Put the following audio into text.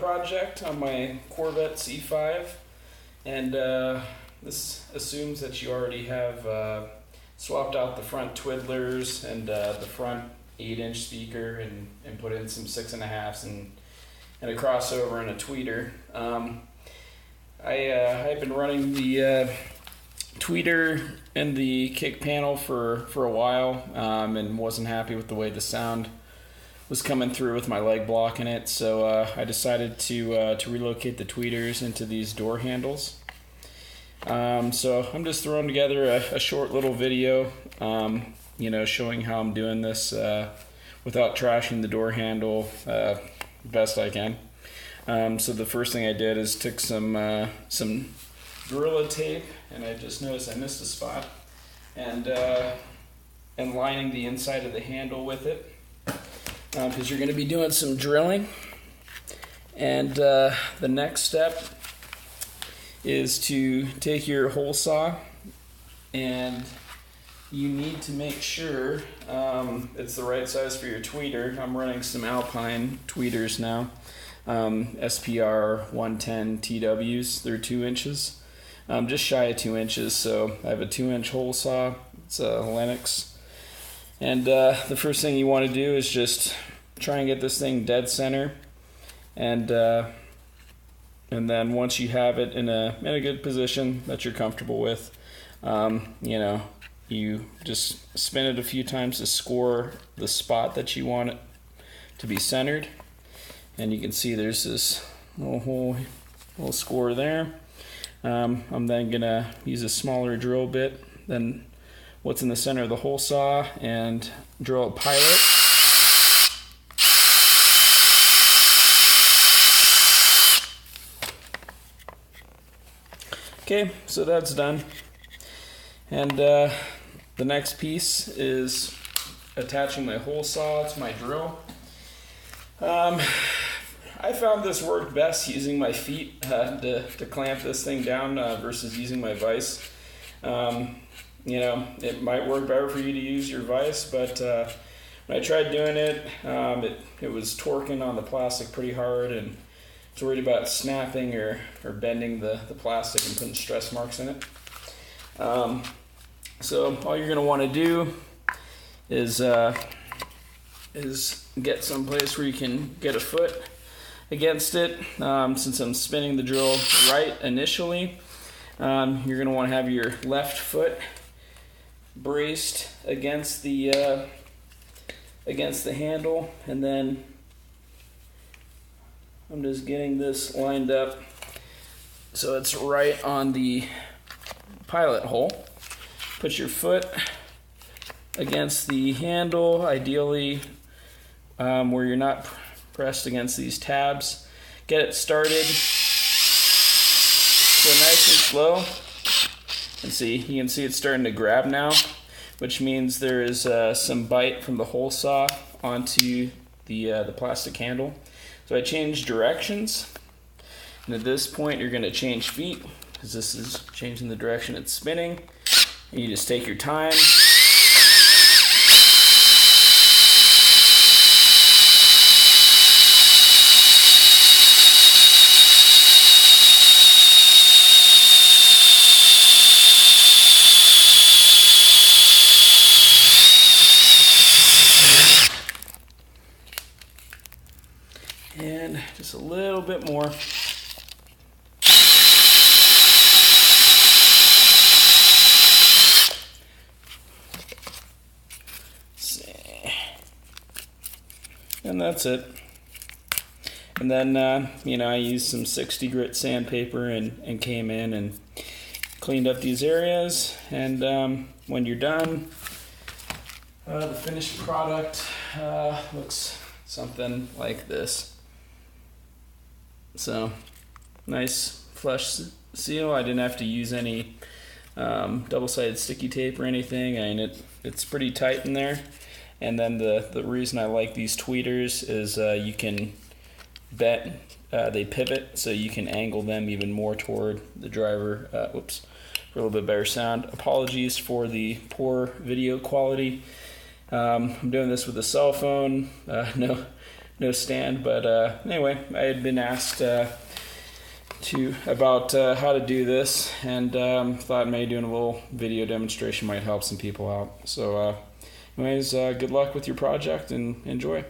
project on my Corvette C5, and this assumes that you already have swapped out the front twiddlers and the front 8-inch speaker and put in some 6.5s and a crossover and a tweeter. I've been running the tweeter and the kick panel for a while, and wasn't happy with the way the sound was coming through with my leg block in it, so I decided to relocate the tweeters into these door handles. So I'm just throwing together a short little video, showing how I'm doing this without trashing the door handle best I can. So the first thing I did is took some Gorilla tape, and I just noticed I missed a spot, and lining the inside of the handle with it, because you're going to be doing some drilling. And the next step is to take your hole saw, and you need to make sure it's the right size for your tweeter. I'm running some Alpine tweeters now, SPR 110 TWs. They're 2 inches, just shy of 2 inches. So I have a 2-inch hole saw. It's a Lennox, and the first thing you want to do is just try and get this thing dead center, and then once you have it in a good position that you're comfortable with, you just spin it a few times to score the spot that you want it to be centered. And you can see there's this little score there. I'm then gonna use a smaller drill bit than what's in the center of the hole saw and drill a pilot. Okay, so that's done. And the next piece is attaching my hole saw to my drill. I found this worked best using my feet to clamp this thing down versus using my vise. It might work better for you to use your vise, but when I tried doing it, it was torquing on the plastic pretty hard, and I was worried about snapping or bending the plastic and putting stress marks in it. So all you're going to want to do is get someplace where you can get a foot against it. Since I'm spinning the drill right initially, you're going to want to have your left foot braced against the handle, and then I'm just getting this lined up so it's right on the pilot hole. Put your foot against the handle, ideally where you're not pressed against these tabs. Get it started. So nice and slow. And you can see it's starting to grab now, which means there is some bite from the hole saw onto the plastic handle. So I changed directions, and at this point you're going to change feet, because this is changing the direction it's spinning. And you just take your time. And just a little bit more. And that's it. And then, I used some 60 grit sandpaper and came in and cleaned up these areas. And when you're done, the finished product looks something like this. So, nice flush seal. I didn't have to use any double-sided sticky tape or anything. I mean, it's pretty tight in there. And then the reason I like these tweeters is you can bet they pivot, so you can angle them even more toward the driver. Whoops, for a little bit better sound. Apologies for the poor video quality. I'm doing this with a cell phone. no stand. But anyway, I had been asked about how to do this, and thought maybe doing a little video demonstration might help some people out. So anyways, good luck with your project and enjoy.